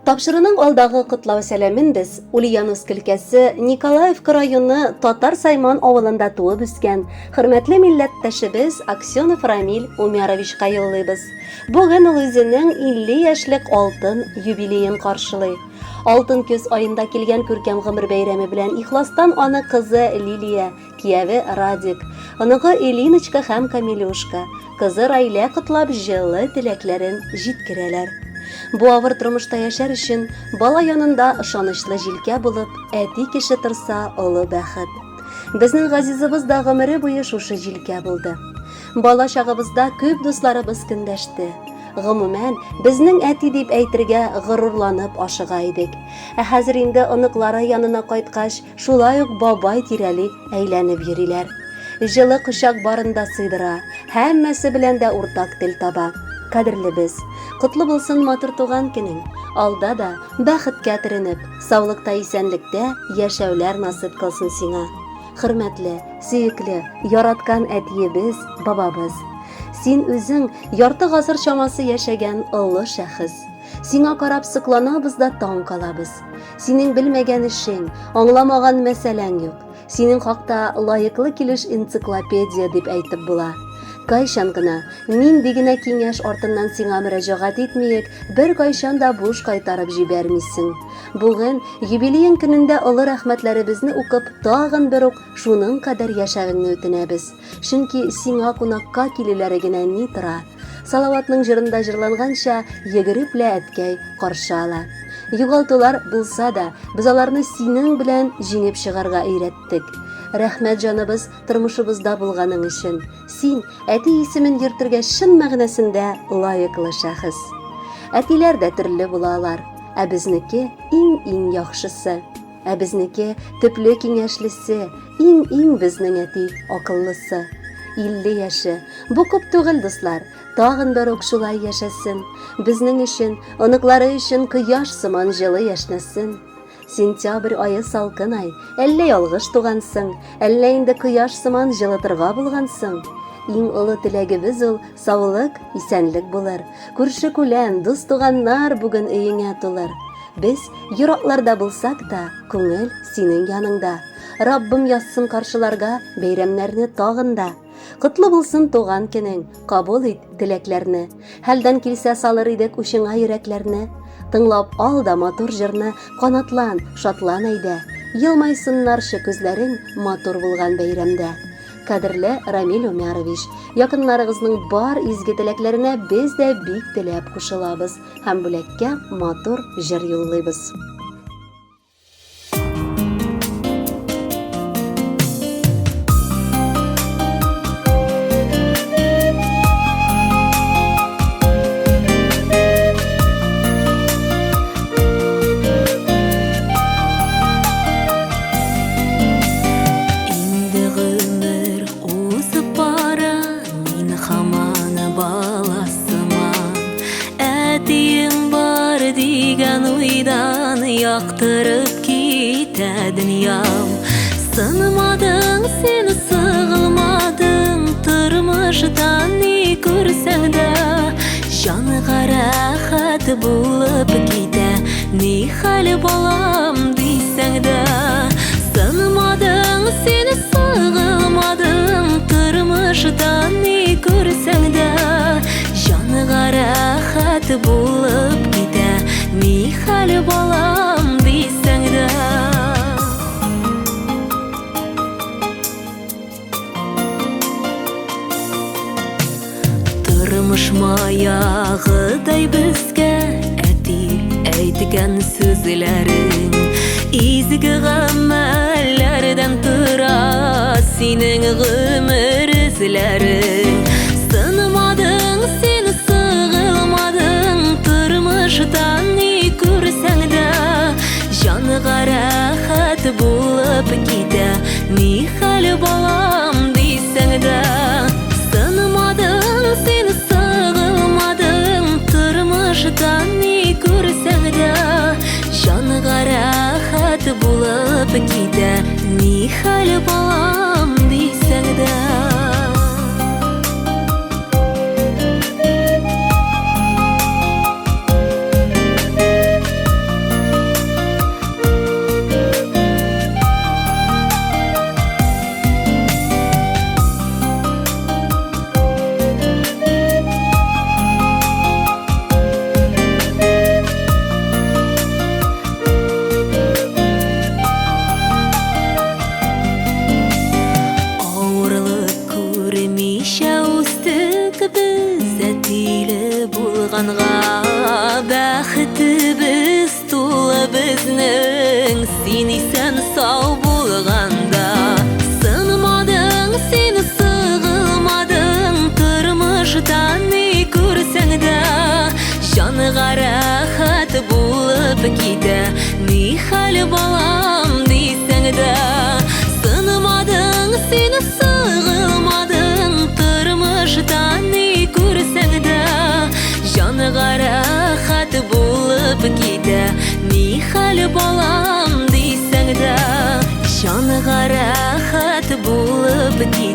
Тапшырының алдагы котлау сәламен без Ульяновск өлкәсе Николаевка районы Татар Сайман авылында туып үскән хөрмәтле милләттәшебез Аксенов Рамил Умяровичка юллыйбыз. Бүген ул үзенең 50 яшьлек алтын юбилеен каршылый. Алтын көз айында килгән күркәм гомер бәйрәме белән ихластан аны кызы Лилия, кияве Радик, оныгы Элиночка һәм Камилюшка, кызы Райля котлап җылы теләкләрен җиткерәләр. Бу авыр тормышта яшәр өчен бала янында ышанычлы җилкә булып, әти кеше торса олы бәхет. Безнең газизыбыз да гомере буе шушы җилкә булды. Бала чагыбызда күп дусларыбыз көндәште. Гомумән, безнең әти дип әйтергә горурланып ашыга идек. Хәзер инде оныклары янына кайткач, шулай ук бабай тирәли әйләнеп йөриләр. Җылы кочак барында сыйдыра, һәммәсе белән дә уртак тел таба. Кадерлебез, котлы булсын матур туган көнең. Алда да бәхеткә төренеп, саулыкта исәнлектә яшәүләр насыйп кылсын сиңа. Хөрмәтле, сөекле, яраткан әтиебез, бабабыз. Син үзең ярты гасыр чамасы яшәгән олы шәхес. Сиңа карап сыкланабыз да таң калабыз. Синең белмәгән эшең, аңламаган мәсьәләң юк. Синең хакта лаеклы килеш энциклопедия дип әйтеп була. Кайчан гына, нинди генә киңәш артыннан сиңа мөрәҗәгать итмиек, бер кайчан да буш кайтарып җибәрмисең. Бүген юбилеең көнендә олы рәхмәтләребезне укып, тагын бер ук шуның кадәр яшәгәнне үтенәбез. Чөнки сиңа кунакка килүләре генә ни тора. Салаватның җырында җырланганча, йөгереплә әткәй каршы ала. Югалтулар булса да, без аларны синең белән җиңеп чыгарга өйрәттек. Рәхмәт җаныбыз тормышыбызда булганың өчен. Син әти исемен йөртергә чын мәгънәсендә лаеклы шәхес. Әтиләр дә төрле булалар, ә безнеке иң яхшысы. Ә безнеке төпле киңәшлесе, иң безнең әти акыллысы. 50 яше. Бу күп түгел, дуслар. Тагын бер ук шулай яшәсен. Безнең өчен, оныклары өчен кояш сыман җылы яшнәсен. Сентябрь айы салкын ай, әллә ялгыш тугансың, әллә инде кояш сыман җылытырга булгансың. Иң олы теләгебез ул саулык, исәнлек булыр. Күрше-күлән, дус туганнар бүген өеңә тулыр. Без еракларда булсак та, күңел синең яныңда. Раббым язсын каршыларга бәйрәмнәрне тагында. Котлы булсын туган көнең, кабул ит теләкләрне. Хәлдән килсә салыр идек учыңа йөрәкләрне. Тыңлап ал да матур җырны, канатлан, шатлан әйдә. Елмайсыннарчы күзләрең матур булган бәйрәмдә. Кадерле Рамил Умярович, якыннарыгызның бар изге теләкләренә без дә бик теләп кушылабыз һәм бүләккә матур җыр юллыйбыз. Яктырып китә дөньям. Сынмадың, син сыгылмадың, тормыштан ни күрсәң дә, җанга рәхәт булып китә, ни хәл балам дисәң дә. Сынмадың, син сыгылмадың, тормыштан ни күрсәң дә, җанга рәхәт булып китә, ни хәл балам дисәң дә. Тормыш маягыдай безгә әти әйткән сүзләрең, изге гамәлләрдән тора синең гомер эзләрең. Сынмадың, син сыгылмадың, тормыштан ни күрсәң дә, җанга рәхәт булып китә, ни хәл балам дисәң дә. Сынмадың, син сыгылмадың, тормыштан ни күрсәң дә, җанга рәхәт булып китә, ни хәл балам дисәң дә. болғанға бәхітіміз толы біздің сен исән сау болғанда сынмадың сен сығылмадың тұрмыштан не көрсең де жанға рахат болып кете не хәл балам дейсің де сынмадың сен сығылмадың тұрмыштан не көрсең де жанға рахат болып кете не хәл балам дейсің де жанға рахат болып кете